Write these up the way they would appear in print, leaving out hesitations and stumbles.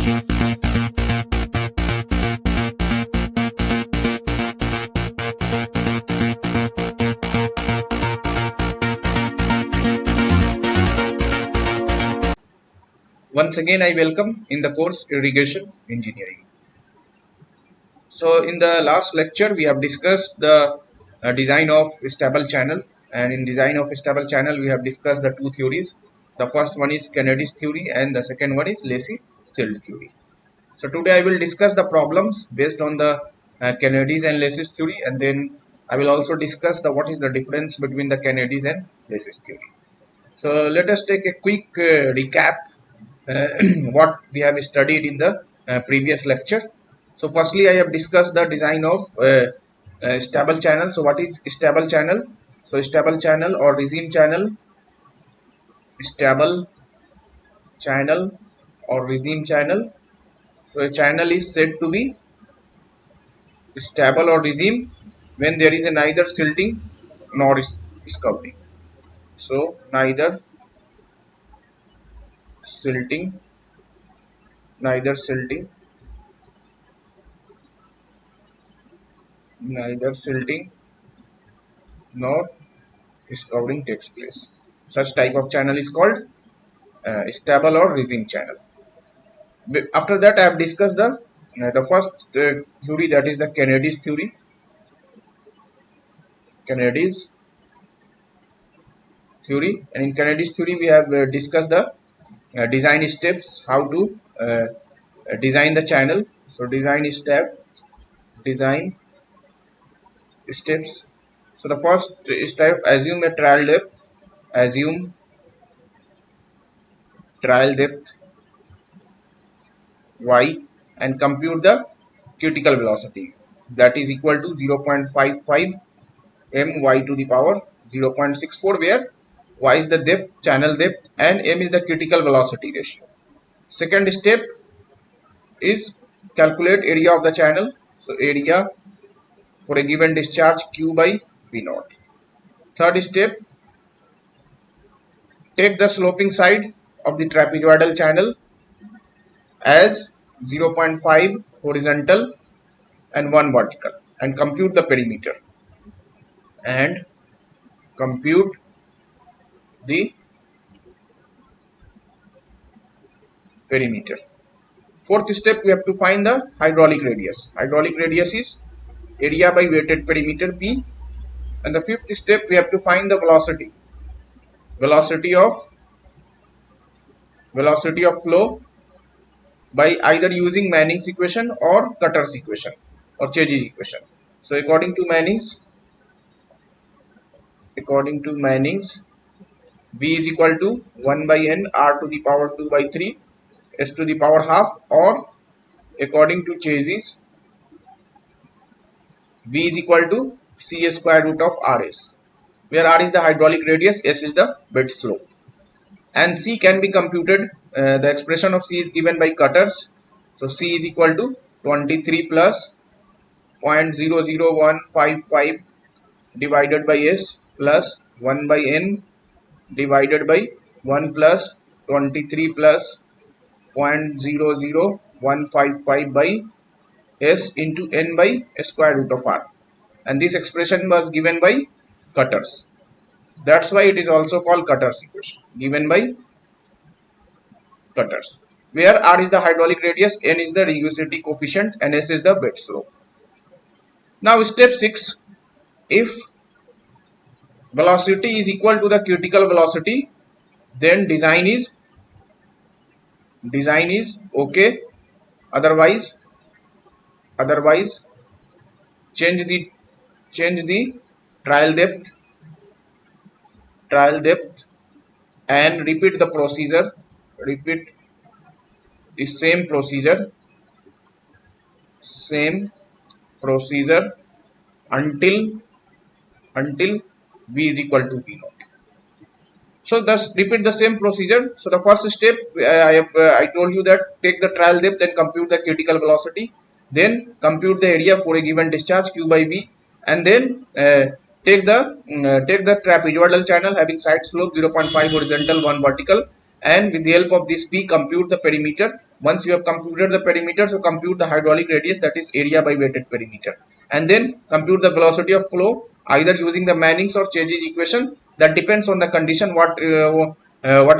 Once again, I welcome in the course Irrigation Engineering. So, in the last lecture, we have discussed the design of stable channel, and in design of stable channel, we have discussed the two theories. The first one is Kennedy's theory, and the second one is Lacey-Silt theory. So, today I will discuss the problems based on the Kennedy's and Lacey's theory, and then I will also discuss the what is the difference between the Kennedy's and Lacey's theory. So, let us take a quick recap what we have studied in the previous lecture. So firstly, I have discussed the design of stable channel. So what is stable channel? So stable channel or regime channel, stable channel or regime channel. So a channel is said to be stable or regime when there is neither silting nor scouting. So neither silting, neither silting, neither silting nor scouting takes place. Such type of channel is called stable or regime channel. After that, I have discussed the first theory, that is the Kennedy's theory. Kennedy's theory, and in Kennedy's theory, we have discussed the design steps, how to design the channel. So design steps. So the first step, assume a trial depth, assume trial depth y, and compute the critical velocity, that is equal to 0.55 m y to the power 0.64, where y is the depth, channel depth, and m is the critical velocity ratio. Second step is calculate area of the channel. So area for a given discharge q by v naught. Third step, take the sloping side of the trapezoidal channel as 0.5 horizontal and 1 vertical, and compute the perimeter, and compute the perimeter. Fourth step, we have to find the hydraulic radius. Hydraulic radius is area by weighted perimeter P. And the fifth step, we have to find the velocity. Velocity of flow by either using Manning's equation or Cutter's equation or Chazy's equation. So according to Manning's, V is equal to 1 by n r to the power 2 by 3 s to the power half, or according to Chazy's, V is equal to c square root of rs, where r is the hydraulic radius, s is the bed slope, and c can be computed. The expression of c is given by Cutters. So c is equal to 23 plus 0.00155 divided by s plus 1 by n divided by 1 plus 23 plus 0.00155 by s into n by square root of r, and this expression was given by Cutters. That's why it is also called Cutter's equation, given by Cutters, where r is the hydraulic radius, n is the reusability coefficient, and s is the bed slope. Now step 6, if velocity is equal to the critical velocity, then design is okay. Otherwise change the trial depth and repeat the procedure, repeat the same procedure until v is equal to v naught. So thus repeat the same procedure. So the first step, I told you that take the trial depth and compute the critical velocity, then compute the area for a given discharge q by v, and then take the trapezoidal channel having side slope 0.5 horizontal 1 vertical, and with the help of this P compute the perimeter. Once you have computed the perimeter, so compute the hydraulic radius, that is area by weighted perimeter, and then compute the velocity of flow either using the Manning's or Chazy's equation. That depends on the condition what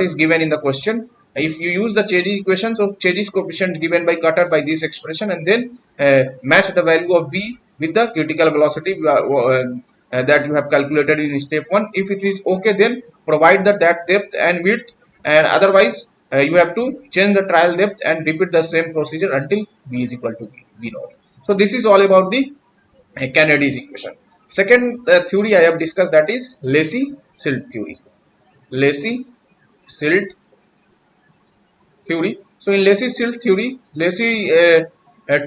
is given in the question. If you use the Chazy equation, so Chazy's coefficient given by Cutter by this expression, and then match the value of V with the critical velocity that you have calculated in step 1. If it is okay, then provide that depth and width, and otherwise you have to change the trial depth and repeat the same procedure until V is equal to V naught. So this is all about the Kennedy's equation. Second theory I have discussed, that is Lacey-Silt theory. Lacey-Silt theory. So in Lacey-Silt theory, Lacey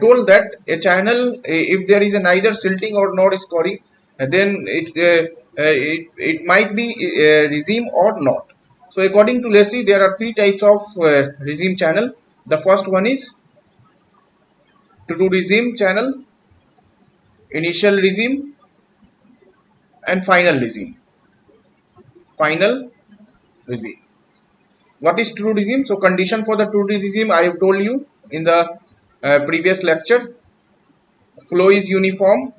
told that a channel, if there is a neither silting or nor scoring, then it might be regime or not. So according to Lacey, there are three types of regime channel. The first one is to do regime channel, initial regime, and final regime. Final regime. What is true regime? So condition for the true regime I have told you in the previous lecture. Flow is uniform.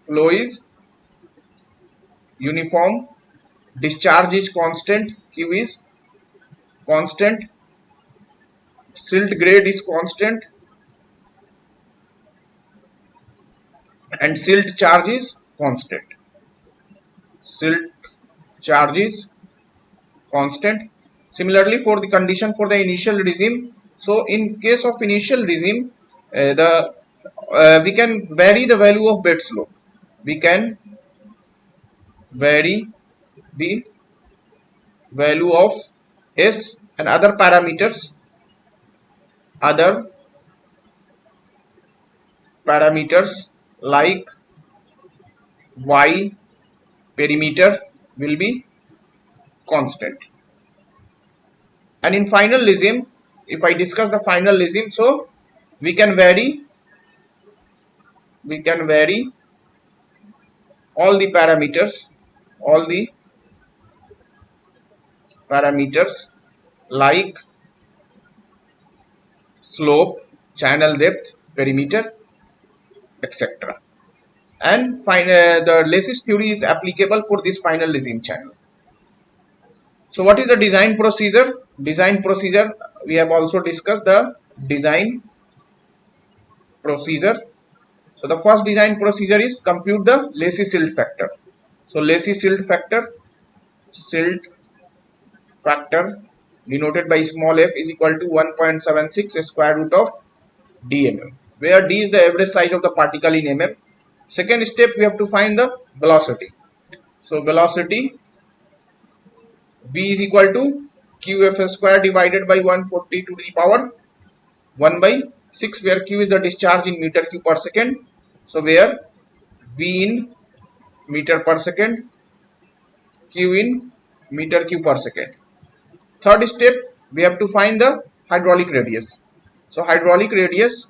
Flow is uniform. Discharge is constant. Q is constant. Silt grade is constant. And silt charge is constant. Silt charge is constant. Similarly, for the condition for the initial regime, so in case of initial regime, the we can vary the value of bed slope. We can vary the value of S and other parameters. Other parameters like Y perimeter will be constant. And in final regime, if I discuss the final regime, so we can vary all the parameters like slope, channel depth, perimeter, etc. And the Lacey's theory is applicable for this final regime channel. So what is the design procedure? Design procedure, we have also discussed the design procedure. So the first design procedure is compute the Lacey-Silt factor. So Lacey-Silt factor denoted by small f is equal to 1.76 square root of dmm, where d is the average size of the particle in mm. Second step, we have to find the velocity. So velocity v is equal to qf square divided by 140 to the power 1 by 6, where q is the discharge in meter cube per second. So where v in meter per second, q in meter cube per second. Third step, we have to find the hydraulic radius. So hydraulic radius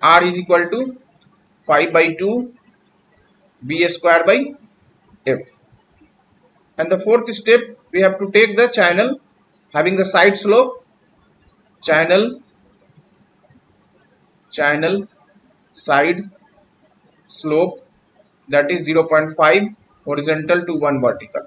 r is equal to 5 by 2 b square by f. And the fourth step, we have to take the channel having the side slope, channel side slope, that is 0.5 horizontal to 1 vertical.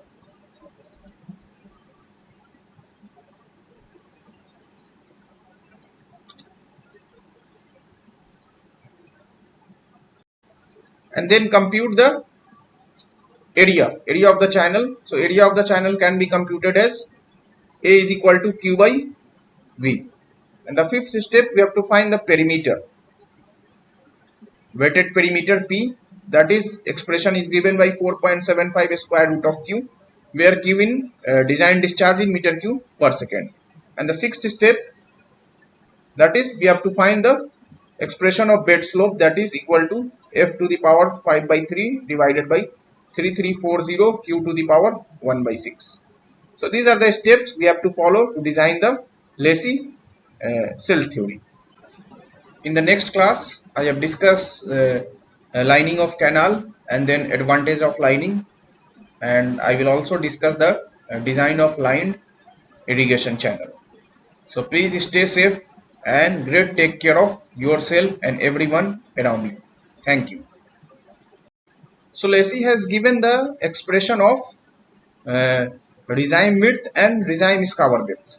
And then compute the area of the channel. So area of the channel can be computed as A is equal to Q by V. And the fifth step, we have to find the perimeter, weighted perimeter P, that is expression is given by 4.75 square root of Q, where Q in design discharge in meter cube per second. And the sixth step, that is we have to find the expression of bed slope, that is equal to f to the power 5 by 3 divided by 3340 q to the power 1 by 6. So these are the steps we have to follow to design the Lacey-Silt theory. In the next class, I have discussed lining of canal and then advantage of lining, and I will also discuss the design of lined irrigation channel. So please stay safe and great take care of yourself and everyone around you. Thank you. So Lacey has given the expression of uh, rhizome width and rhizome scour depth.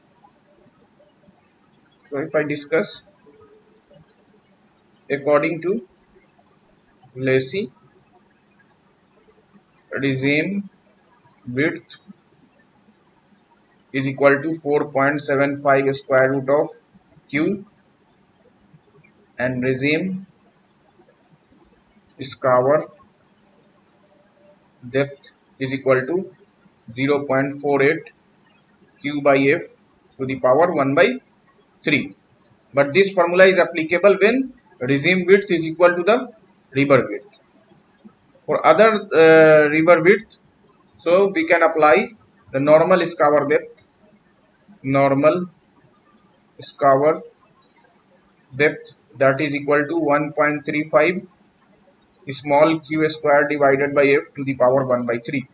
So if I discuss according to Lacey, rhizome width is equal to 4.75 square root of q, and rhizome scour depth is equal to 0.48 q by f to the power 1 by 3. But this formula is applicable when rhizome width is equal to the river width. For other river width, so we can apply the normal scour depth. Normal scour depth, that is equal to 1.35 small q square divided by f to the power 1 by 3,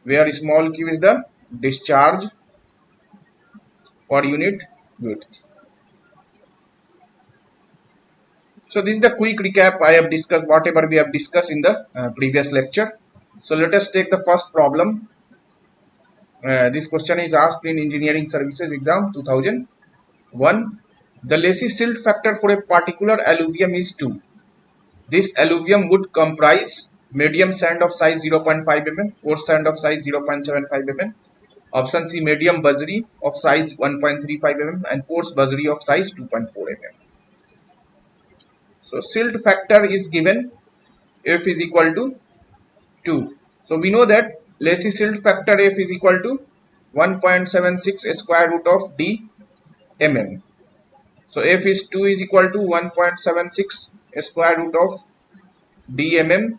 where small q is the discharge per unit width. So this is the quick recap I have discussed whatever we have discussed in the previous lecture. So let us take the first problem. This question is asked in Engineering Services Exam 2001. The Lacey silt factor for a particular alluvium is 2. This alluvium would comprise medium sand of size 0.5 mm, coarse sand of size 0.75 mm, option C medium budgery of size 1.35 mm and coarse budgery of size 2.4 mm. So silt factor is given, F is equal to 2. So we know that Lacey silt factor F is equal to 1.76 square root of d mm. So F is 2 is equal to 1.76 square root of d mm.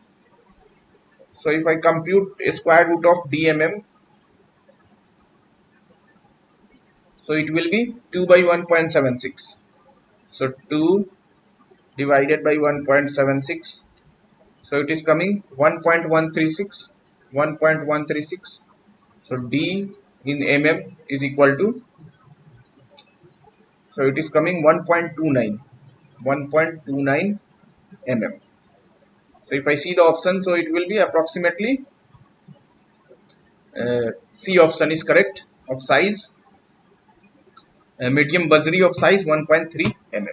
So if I compute square root of d mm, so it will be 2 by 1.76. So 2 divided by 1.76. So it is coming 1.136. 1.136. So d in mm is equal to, so it is coming 1.29. 1.29 mm. So if I see the option, so it will be approximately C option is correct, of size medium budgery of size 1.3 mm.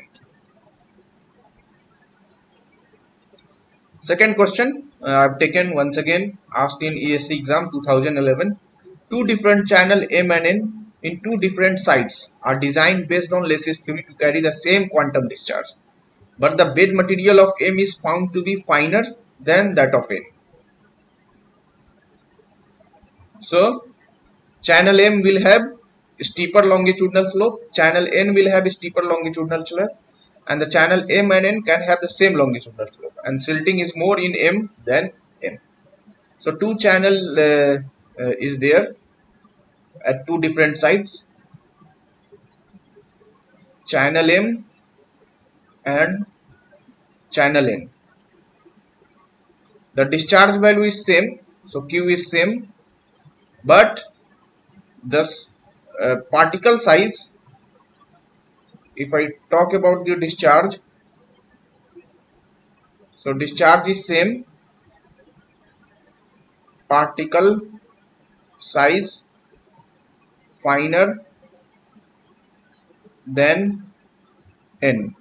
Second question I have taken once again asked in ESC exam 2011. Two different channel M and N in two different sites are designed based on Lacey's theory to carry the same quantum discharge, but the bed material of M is found to be finer than that of N. So channel M will have steeper longitudinal slope, channel N will have steeper longitudinal slope, and the channel M and N can have the same longitudinal slope, and silting is more in M than N. So two channel is there at two different sites, channel M and channel N. The discharge value is same, so Q is same, but the particle size, if I talk about the discharge, so discharge is same, particle size finer than N,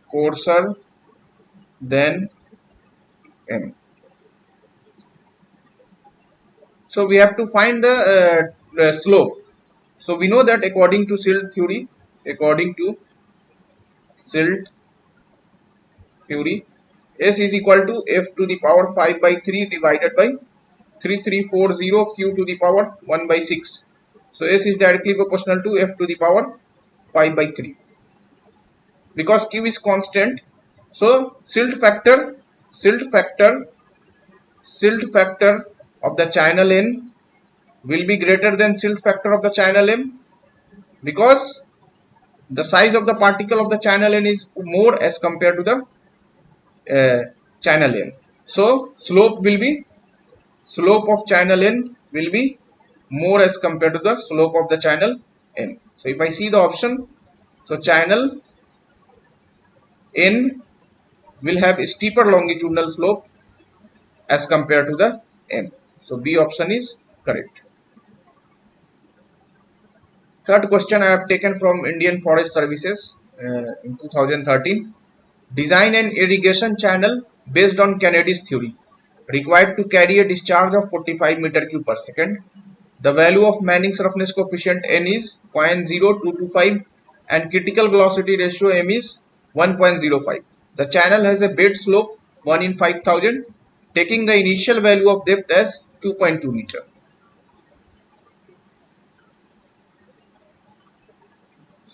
coarser than M. So we have to find the slope. So we know that according to silt theory, S is equal to F to the power 5 by 3 divided by 3340 Q to the power 1 by 6. So S is directly proportional to F to the power 5 by 3. Because Q is constant, so silt factor of the channel N will be greater than silt factor of the channel M, because the size of the particle of the channel N is more as compared to the channel N. So slope will be slope of channel N will be more as compared to the slope of the channel N. So if I see the option, so channel N will have a steeper longitudinal slope as compared to the M. So B option is correct. Third question I have taken from Indian Forest Services in 2013. Design an irrigation channel based on Kennedy's theory, required to carry a discharge of 45 meter cube per second. The value of Manning's roughness coefficient N is 0.0225 and critical velocity ratio M is 1.05. The channel has a bed slope 1 in 5000, taking the initial value of depth as 2.2 meter.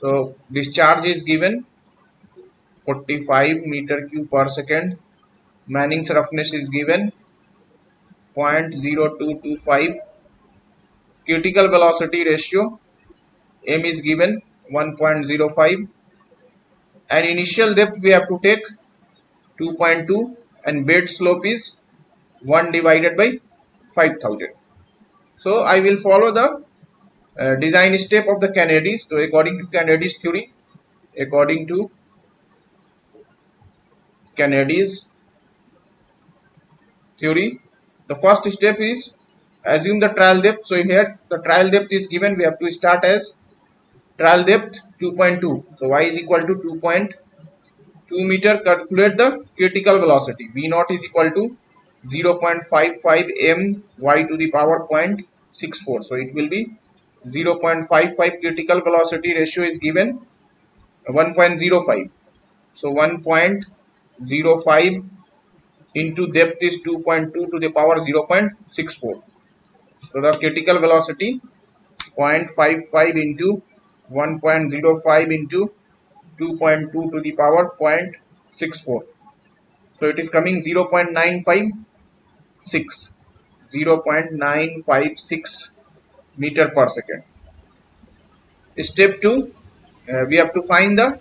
So discharge is given 45 meter cube per second. Manning's roughness is given 0.0225. Critical velocity ratio M is given 1.05, and initial depth we have to take 2.2, and bed slope is 1 divided by 5000. So I will follow the design step of the Kennedy's. So according to Kennedy's theory, the first step is assume the trial depth. So here the trial depth is given. We have to start as trial depth 2.2. So y is equal to 2.2 meter. Calculate the critical velocity. V naught is equal to 0.55 m y to the power 0.64. So it will be 0.55. Critical velocity ratio is given 1.05. So 1.05 into depth is 2.2 to the power 0.64. So the critical velocity 0.55 into 1.05 into 2.2 to the power 0.64. So it is coming 0.956 meter per second. Step 2, we have to find the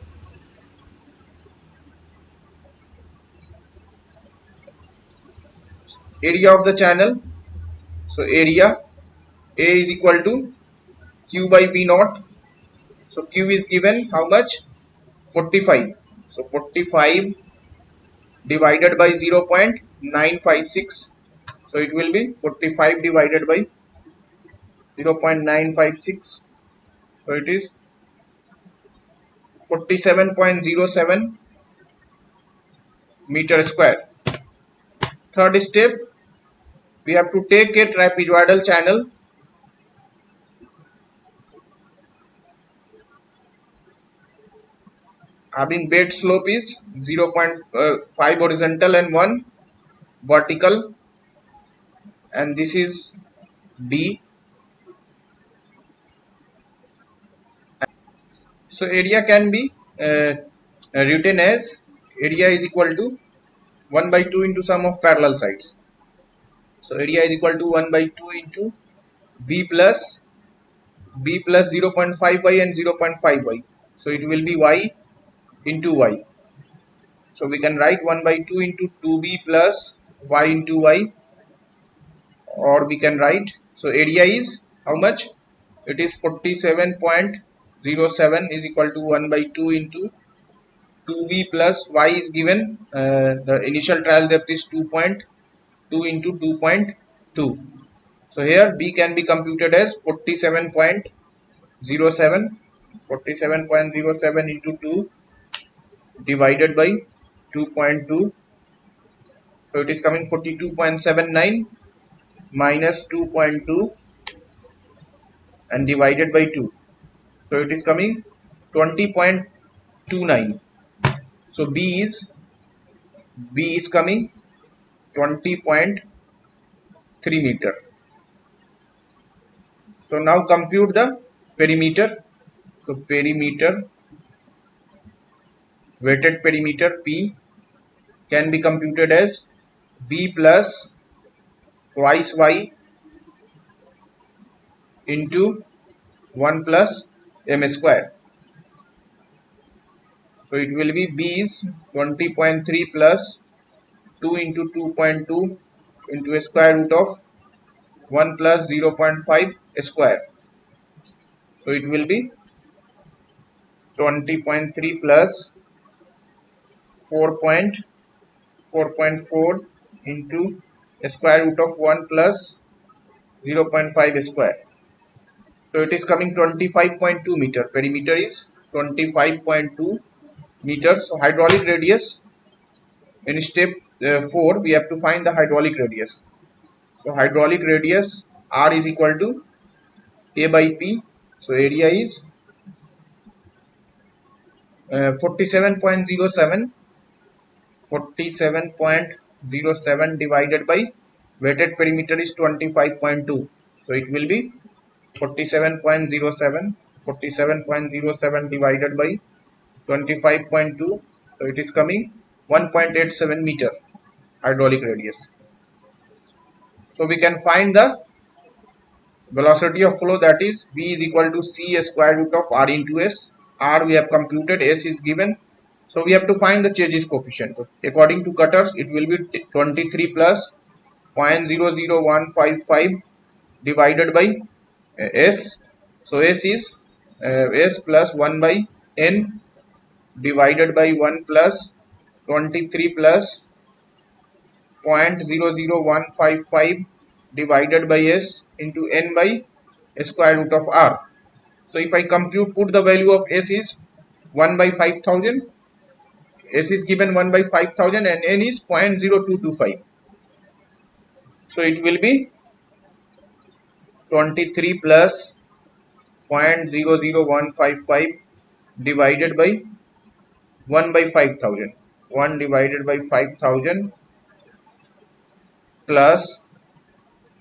area of the channel. So area A is equal to Q by V naught. So Q is given how much? 45. So 45 divided by 0.956. So it will be 45 divided by 0.956. So it is 47.07 meter square. Third step, we have to take a trapezoidal channel having bed slope is 0.5 horizontal and 1 vertical, and this is B. So area can be written as area is equal to 1 by 2 into sum of parallel sides. So area is equal to 1 by 2 into B plus 0.5y and 0.5y. So it will be y into y. So we can write 1 by 2 into 2b plus y into y, or we can write, so area is how much? It is 47.07 is equal to 1 by 2 into 2b plus y is given. The initial trial depth is 2.2 into 2.2. So here b can be computed as 47.07. 47.07 into 2 divided by 2.2. So it is coming 42.79 minus 2.2 and divided by 2. So it is coming 20.29. So B is coming 20.3 meter. So now compute the perimeter. So perimeter, weighted perimeter P can be computed as B plus twice Y into 1 plus M square. So it will be B is 20.3 plus 2 into 2.2 into a square root of 1 plus 0.5 square. So it will be 20.3 plus 4.4 into square root of 1 plus 0.5 square. So it is coming 25.2 meter. Perimeter is 25.2 meters. So hydraulic radius in step 4 we have to find the hydraulic radius. So hydraulic radius R is equal to A by P. So area is 47.07 divided by weighted perimeter is 25.2. So it will be 47.07 divided by 25.2. So it is coming 1.87 meter hydraulic radius. So we can find the velocity of flow, that is V is equal to C square root of R into S. R we have computed, S is given. So we have to find the changes coefficient. According to cutters, it will be 23 plus 0.00155 divided by S. So S is S plus 1 by N divided by 1 plus 23 plus 0.00155 divided by S into N by square root of R. So if I compute, put the value of S is 1 by 5000. S is given 1 by 5000 and N is 0.0225. So it will be 23 plus 0.00155 divided by 1 by 5000. 1 divided by 5000 plus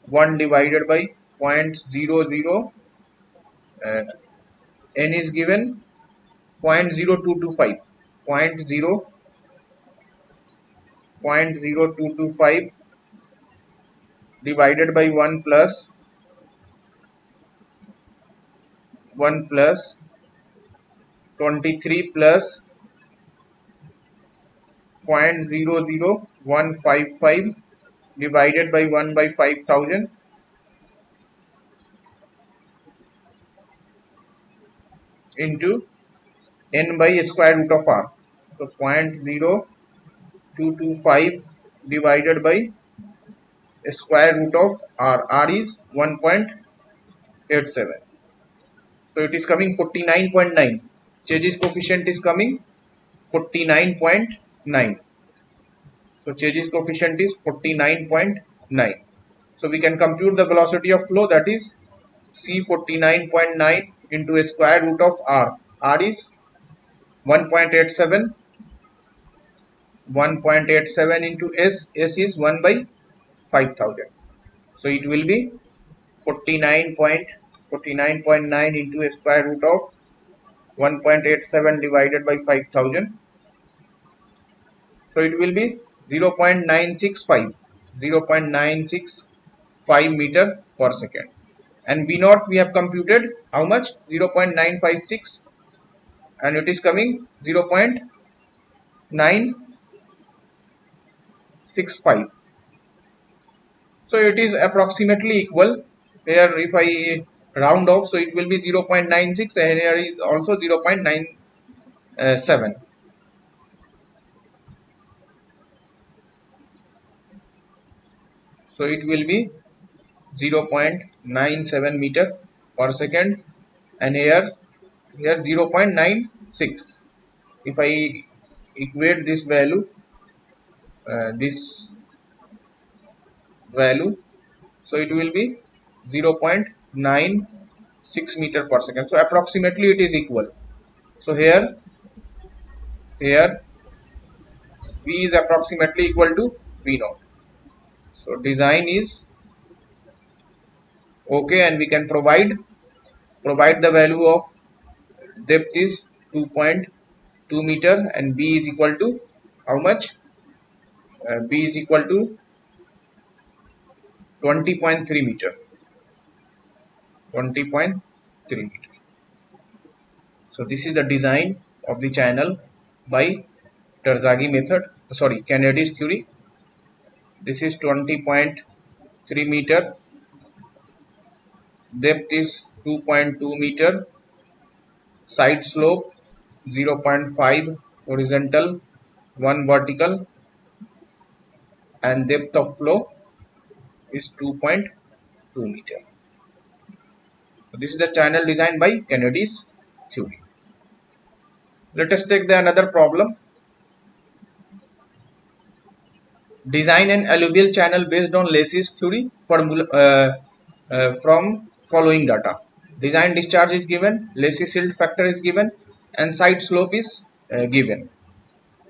1 divided by 0.00, uh, N is given 0.0225. 0.0225 divided by 1 plus 23 plus 0.00155 divided by 1 by 5000 into N by square root of R. So 0.0225 divided by square root of R. R is 1.87. So it is coming 49.9. Changes coefficient is coming 49.9. So changes coefficient is 49.9. So we can compute the velocity of flow, that is C 49.9 into a square root of R. R is 1.87. 1.87 into S. S is 1 by 5000. So it will be 49.9 into a square root of 1.87 divided by 5000. So it will be 0.965 meter per second. And V naught we have computed how much? 0.956, and it is coming 0.965. So it is approximately equal. Here if I round off, so it will be 0.96, and here is also 0.97. So it will be 0.97 meter per second, and here 0.96. If I equate this value, so it will be 0.96 meter per second. So approximately it is equal. So here V is approximately equal to V naught. So design is okay, and we can provide the value of depth is 2.2 meter, and B is equal to how much? B is equal to 20.3 meter. 20.3 meter. So this is the design of the channel by Terzaghi method. Kennedy's theory. This is 20.3 meter depth is 2.2 meter, side slope 0.5 horizontal, 1 vertical, and depth of flow is 2.2 meter. So this is the channel designed by Kennedy's theory. Let us take the another problem. Design an alluvial channel based on Lacey's theory from following data. Design discharge is given, Lacey silt factor is given, and side slope is given.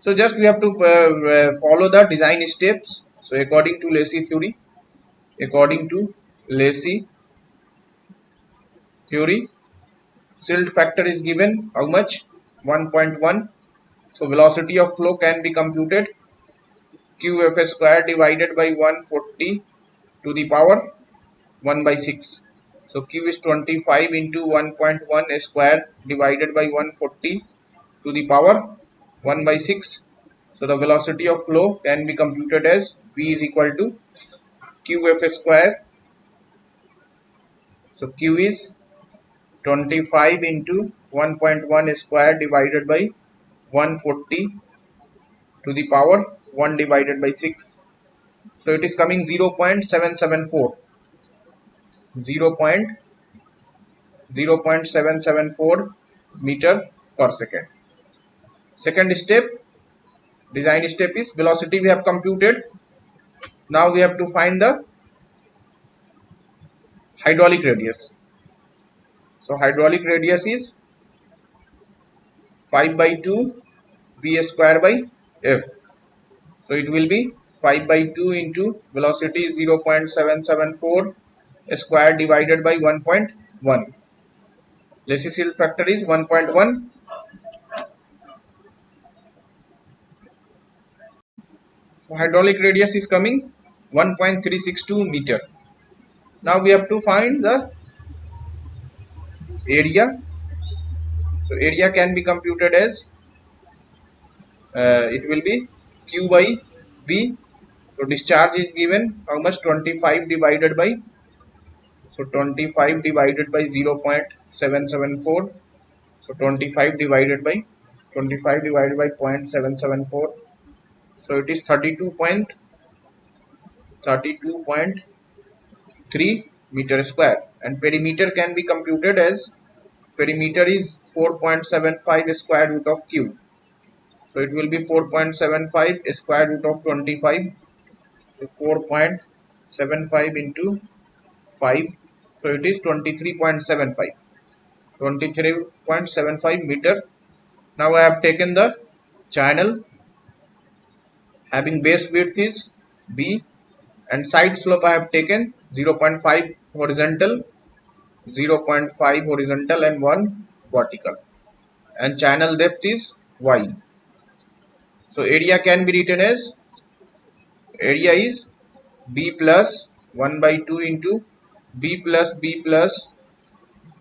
So just we have to follow the design steps. So according to Lacey theory, silt factor is given how much? 1.1. So velocity of flow can be computed QF square divided by 140 to the power 1 by 6. So Q is 25 into 1.1 square divided by 140 to the power 1 by 6. So the velocity of flow can be computed as V is equal to QF square. So Q is 25 into 1.1 square divided by 140 to the power 1 divided by 6. So it is coming 0.774 0.774 meter per second. Second step, design step is velocity we have computed. Now we have to find the hydraulic radius. So hydraulic radius is 5 by 2 V square by F. So it will be 5 by 2 into velocity 0.774 square divided by 1.1. Lacey silt factor is 1.1. So hydraulic radius is coming 1.362 meter. Now we have to find the area. So area can be computed as it will be Q by V. So discharge is given how much? 25 divided by, so 25 divided by 0.774. So 25 divided by 0.774. So it is 32.3 meter square, and perimeter can be computed as perimeter is 4.75 square root of Q. So it will be 4.75 square root of 25. So 4.75 into 5. So it is 23.75. 23.75 meter. Now I have taken the channel having base width is B, and side slope I have taken 0.5 horizontal, 0.5 horizontal and 1 vertical, and channel depth is Y. So area can be written as area is B plus 1 by 2 into B plus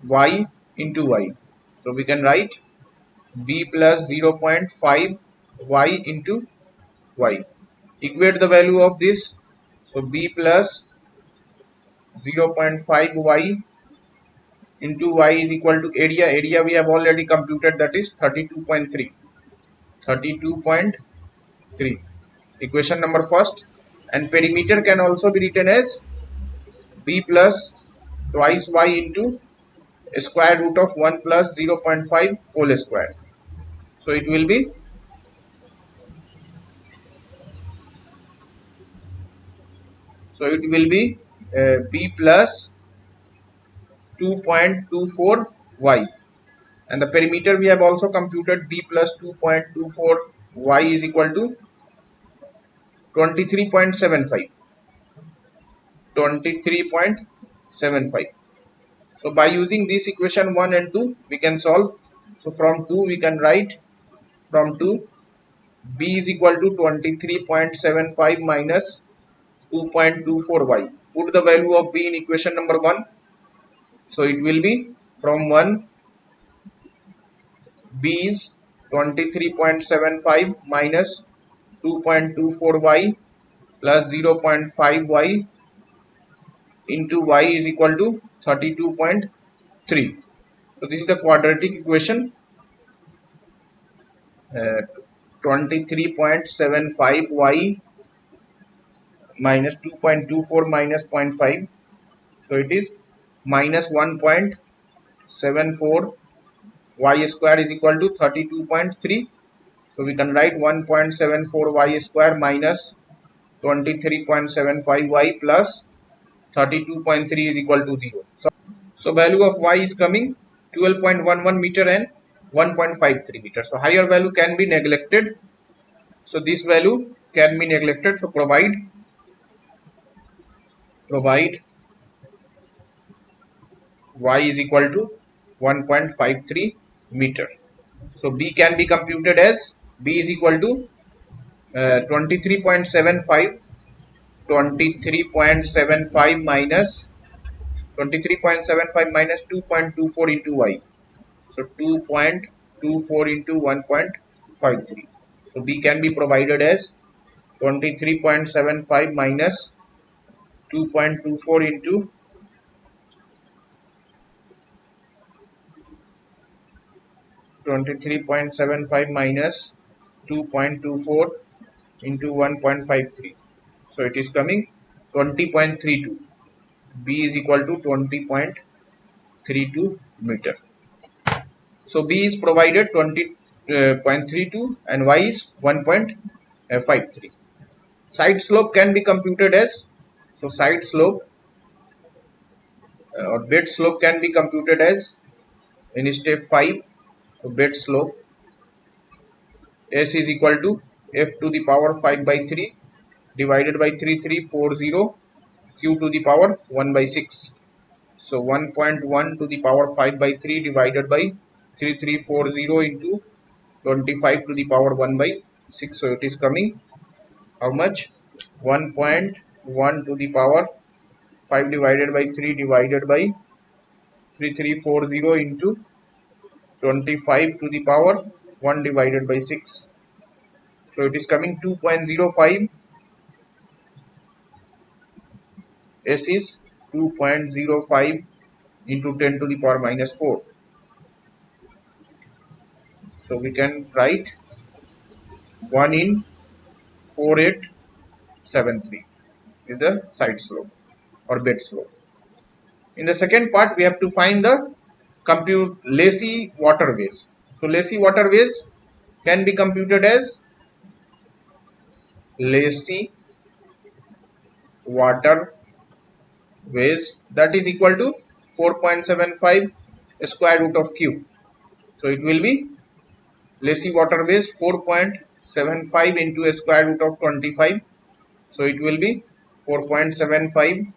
Y into Y. So we can write B plus 0.5 Y into Y. Equate the value of this. So B plus 0.5 Y into Y is equal to area. Area we have already computed, that is 32.3. 32.3. Equation number first. And perimeter can also be written as B plus twice Y into square root of 1 plus 0.5 whole square. So it will be B plus 2.24 Y, and the perimeter we have also computed B plus 2.24 Y is equal to 23.75. 23.75. So by using this equation 1 and 2 we can solve. So from 2 we can write, from 2 B is equal to 23.75 minus 2.24 Y. Put the value of B in equation number 1. So it will be, from 1, B is 23.75 minus 2.24 Y plus 0.5 Y into Y is equal to 32.3. So this is the quadratic equation. 23.75y minus 2.24 minus 0.5. So it is minus 1.74 y square is equal to 32.3. So we can write 1.74 y square minus 23.75 y plus 32.3 is equal to 0. So value of y is coming 12.11 meter and 1.53 meter. So higher value can be neglected. So this value can be neglected. So provide y is equal to 1.53 meter. So b can be computed as b is equal to 23.75 minus 23.75 minus 2.24 into y. So 2.24 into 1.53. So b can be provided as 23.75 minus 2.24 into 23.75 minus 2.24 into 1.53. So it is coming 20.32. B is equal to 20.32 meter. So B is provided 20.32 and Y is 1.53. Side slope can be computed as, so side slope or bed slope can be computed as in step 5. So bed slope S is equal to F to the power 5 by 3 divided by 3340 Q to the power 1 by 6. So 1.1 to the power 5 by 3 divided by 3340 into 25 to the power 1 by 6. So it is coming how much? 1.1 to the power 5 divided by 3 divided by 3340 into 25 to the power 1 divided by 6. So it is coming 2.05. S is 2.05 into 10 to the power minus 4. So we can write 1 in 4873 is the side slope or bed slope. In the second part, we have to find the compute lazy waterways. So lazy waterways can be computed as lazy waterways, that is equal to 4.75 square root of q. So it will be lazy waterways 4.75 into a square root of 25. So it will be 4.75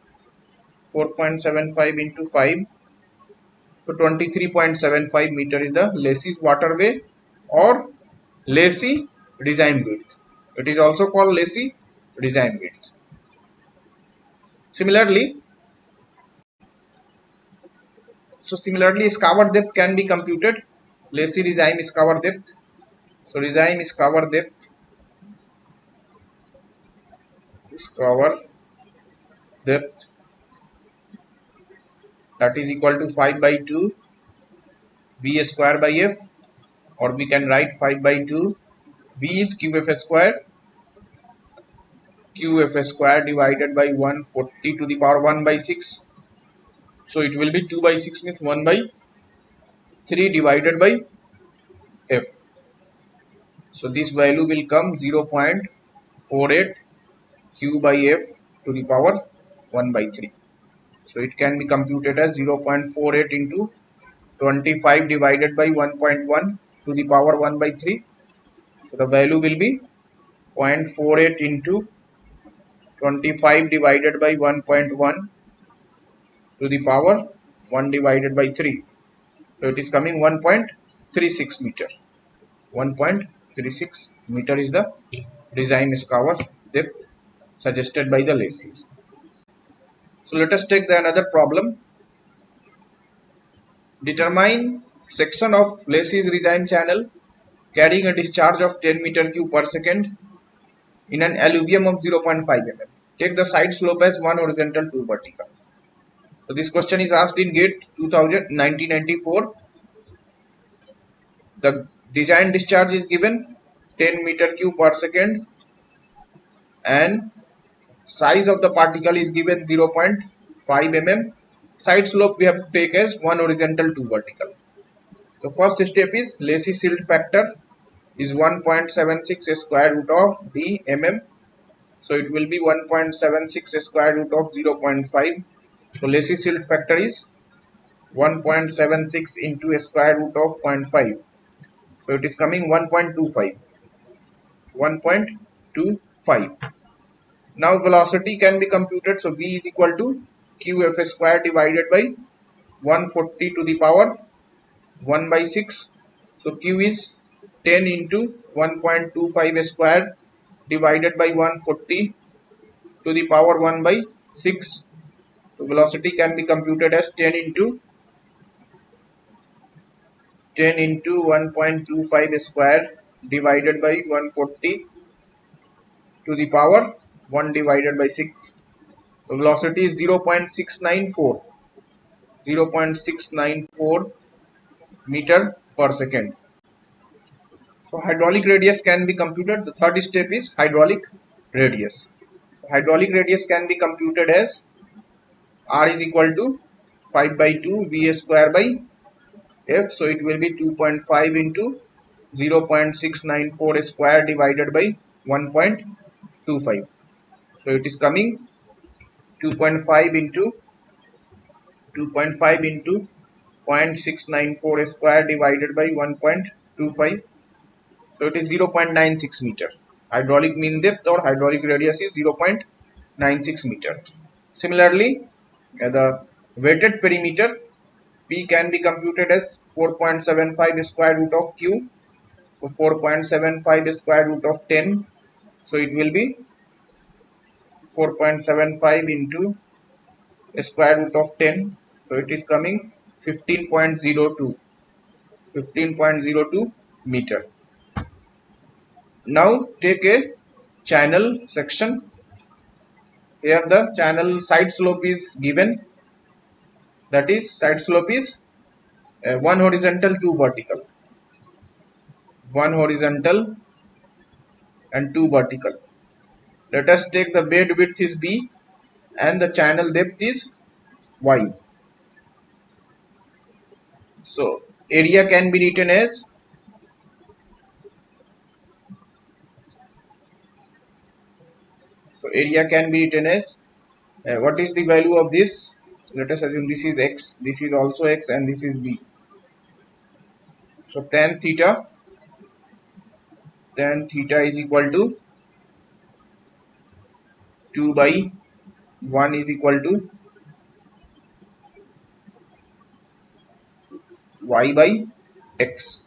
into 5. So 23.75 meter is the lazy waterway or lazy design width. It is also called lazy design width. Similarly, scour depth can be computed. Lazy design scour depth. So design scour depth that is equal to 5 by 2 b square by f, or we can write 5 by 2 b is qf square divided by 140 to the power 1 by 6. So it will be 2 by 6 means 1 by 3 divided by f. So this value will come 0.48 q by f to the power 1 by 3. So it can be computed as 0.48 into 25 divided by 1.1 to the power 1 by 3. So the value will be 0.48 into 25 divided by 1.1 to the power 1 divided by 3. So it is coming 1.36 meter. 1.36 meter is the design scour depth suggested by the lacies. So let us take the another problem. Determine section of lacies design channel carrying a discharge of 10 meter cube per second in an alluvium of 0.5 mm. Take the side slope as 1 horizontal, 2 vertical. So this question is asked in GATE 1994. The design discharge is given 10 meter cube per second and size of the particle is given 0.5 mm. Side slope we have to take as 1 horizontal, 2 vertical. So first step is Lacy silt factor is 1.76 square root of d mm. So it will be 1.76 square root of 0.5. So Lacy silt factor is 1.76 into a square root of 0.5. So it is coming 1.25. 1.25. Now velocity can be computed. So V is equal to qf square divided by 140 to the power 1 by 6. So q is 10 into 1.25 square divided by 140 to the power 1 by 6. So velocity can be computed as 10 into 1.25 square divided by 140 to the power 1 divided by 6. So velocity is 0.694 meter per second. So hydraulic radius can be computed. The third step is hydraulic radius. Hydraulic radius can be computed as R is equal to 5 by 2 V square by F. So it will be 2.5 into 0.694 square divided by 1.25. So it is coming 2.5 into 0.694 square divided by 1.25. So it is 0.96 meter. Hydraulic mean depth or hydraulic radius is 0.96 meter. Similarly, the weighted perimeter P can be computed as 4.75 square root of Q. So 4.75 square root of 10. So it will be 4.75 into square root of 10. So it is coming 15.02. 15.02 meter. Now take a channel section. Here the channel side slope is given, that is side slope is 1 horizontal, 2 vertical. 1 horizontal and 2 vertical. Let us take the bed width is B and the channel depth is Y. So area can be written as what is the value of this? Let us assume this is X, this is also X and this is B. So tan theta is equal to 2 by 1 is equal to y by x.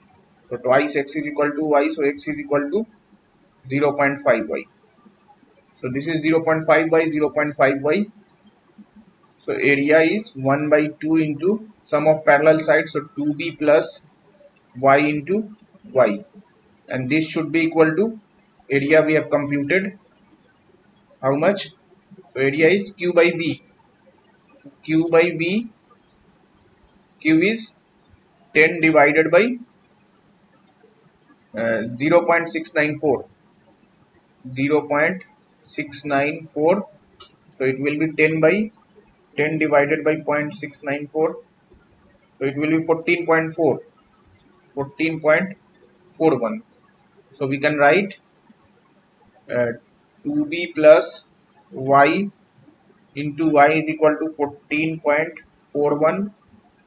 So twice x is equal to y, so x is equal to 0.5y. So this is 0.5 by 0.5y. So area is 1 by 2 into sum of parallel sides, so 2b plus y into y. And this should be equal to area we have computed. How much? So area is q by b. Q by b, q is 10 divided by 0.694. 0.694. So it will be 10 by 10 divided by 0.694. So it will be 14.4. 14.41. So we can write 2b plus y into y is equal to 14.41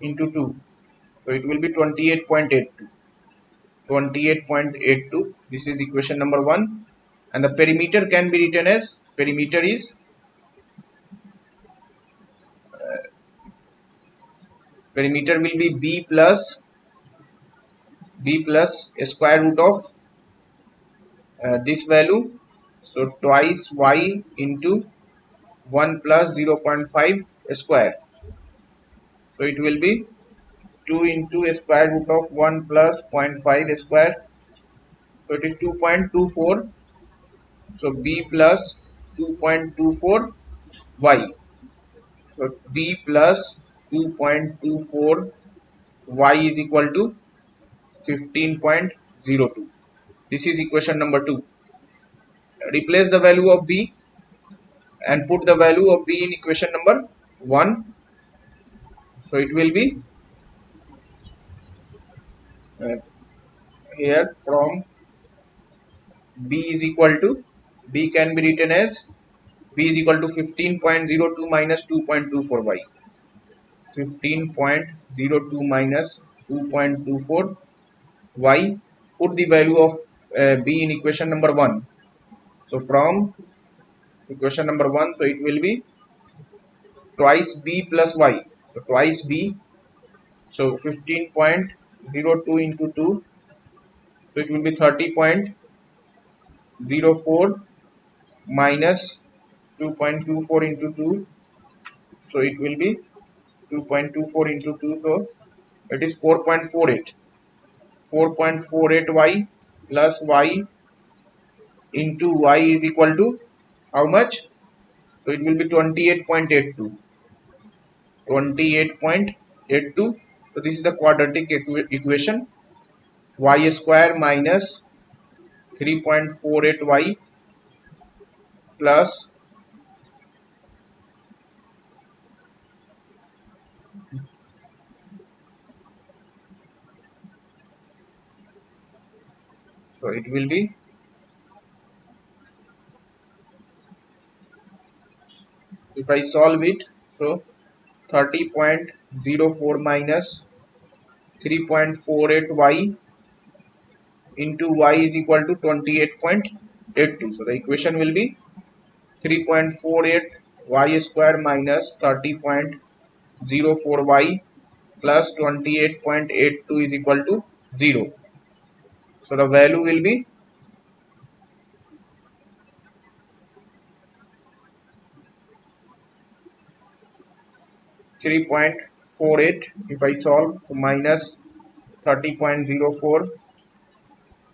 into 2. So it will be 28.82. 28.82. This is equation number 1. And the perimeter can be written as, perimeter is perimeter will be b plus square root of this value, so twice y into 1 plus 0.5 square. So it will be 2 into square root of 1 plus 0.5 square, so it is 2.24. So b plus 2.24 y. So b plus 2.24 y is equal to 15.02. This is equation number 2. Replace the value of b and put the value of b in equation number 1. So it will be uh, here from b is equal to, b can be written as b is equal to 15.02 minus 2.24y. 15.02 minus 2.24 y. Put the value of b in equation number 1. So from equation number 1, so it will be twice b plus y. So twice b. So 15.02 into 2. So it will be 30.04 minus 2.24 into 2. So it will be 2.24 into 2. So it is 4.48. 4.48y plus y into y is equal to how much? So it will be 28.82. 28.82. So this is the quadratic equation. Y square minus 3.48y plus, so it will be, if I solve it, so 30.04 minus 3.48y into y is equal to 28.82. So the equation will be 3.48 y square minus 30.04 y plus 28.82 is equal to 0. So the value will be 3.48 if I solve, so minus 30.04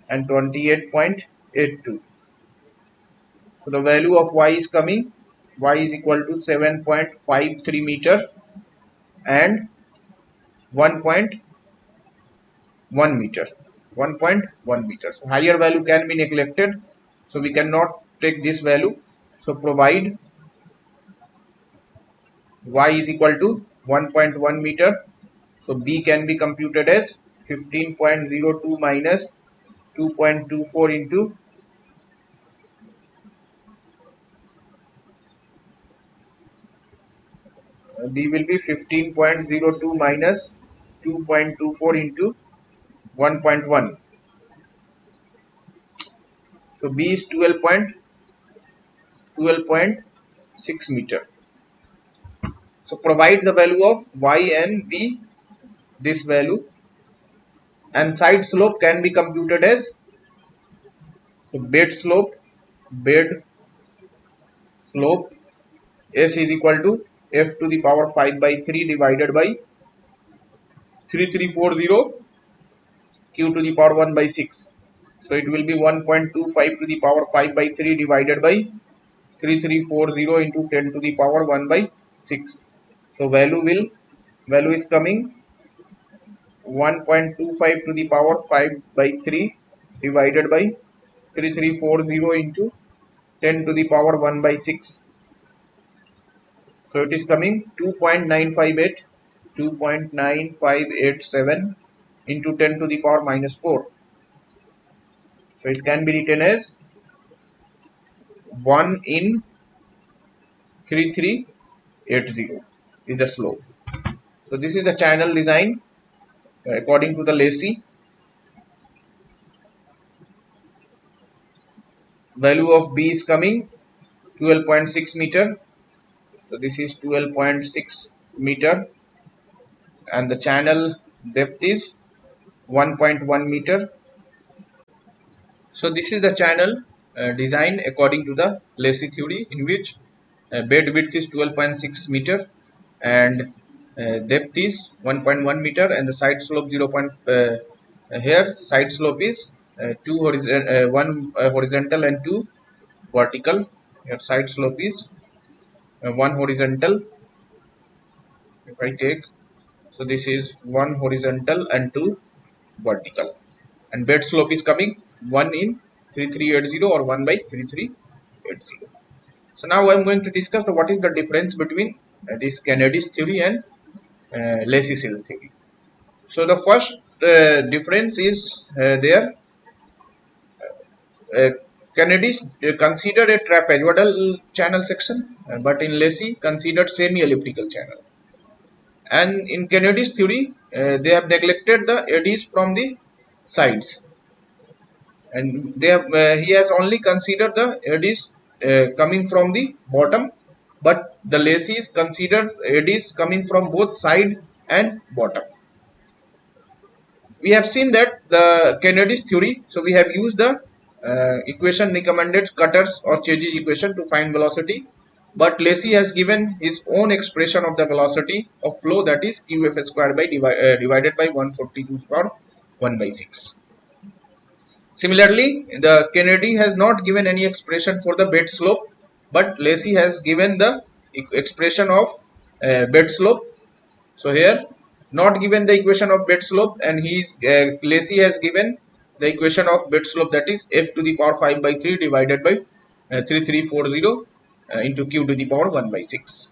and 28.82. So the value of y is coming, y is equal to 7.53 meter and 1.1 meter. 1.1 meter. So higher value can be neglected. So we cannot take this value. So provide y is equal to 1.1 meter. So b can be computed as 15.02 minus 2.24 into b will be 15.02 minus 2.24 into 1.1. So b is 12.6 meter. So provide the value of y and b, this value, and side slope can be computed as, so bed slope s is equal to f to the power 5 by 3 divided by 3340 q to the power 1 by 6. So it will be 1.25 to the power 5 by 3 divided by 3340 into 10 to the power 1 by 6. So value is coming 1.25 to the power 5 by 3 divided by 3340 into 10 to the power 1 by 6. So it is coming 2.958, 2.9587 into 10 to the power minus 4. So it can be written as 1 in 3380 is the slope. So this is the channel design according to the Lacy. Value of B is coming 12.6 meter. So this is 12.6 meter and the channel depth is 1.1 meter. So this is the channel design according to the Lacy theory, in which bed width is 12.6 meter and depth is 1.1 meter and the side slope 0. Here side slope is one horizontal and 2 vertical. Here side slope is 1 horizontal if I take, so this is one horizontal and two vertical, and bed slope is coming 1 in 3380 or 1 by 3380. So now I'm going to discuss what is the difference between this Kennedy's theory and Lacy cell theory. So the first difference is there. Uh, Kennedy's considered a trapezoidal channel section, but in Lacy considered semi-elliptical channel. And in Kennedy's theory, they have neglected the eddies from the sides, and he has only considered the eddies coming from the bottom, but the Lacy is considered eddies coming from both side and bottom. We have seen that the Kennedy's theory, so we have used the equation recommended Cutter's or Chase's equation to find velocity, but Lacy has given his own expression of the velocity of flow, that is qf square by divided by 142 or 1 by 6. Similarly, the Kennedy has not given any expression for the bed slope, but Lacy has given the expression of bed slope. So here, not given the equation of bed slope, and Lacy has given the equation of bed slope, that is f to the power 5 by 3 divided by 3340 into q to the power 1 by 6.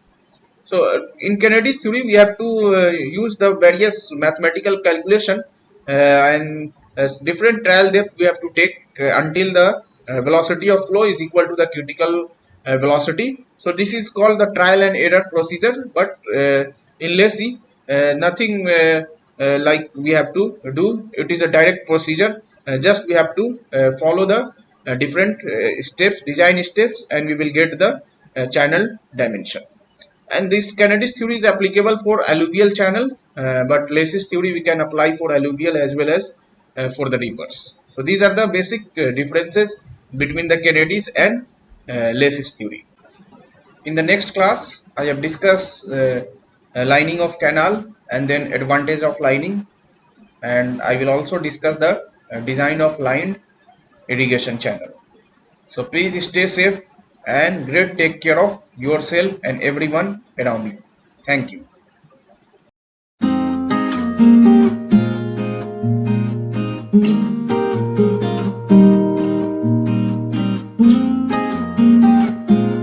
So in Kennedy's theory, we have to use the various mathematical calculation and different trial depth we have to take until the velocity of flow is equal to the critical velocity. So this is called the trial and error procedure. But in Lacy, nothing like we have to do. It is a direct procedure. Just we have to follow the different steps, design steps, and we will get the channel dimension. And this Kennedy's theory is applicable for alluvial channel, but Lacy's theory we can apply for alluvial as well as for the rivers. So these are the basic differences between the Kennedy's and Lacy's theory. In the next class, I have discussed lining of canal and then advantage of lining, and I will also discuss the design of lined irrigation channel. So please stay safe and great take care of yourself and everyone around you. Thank you.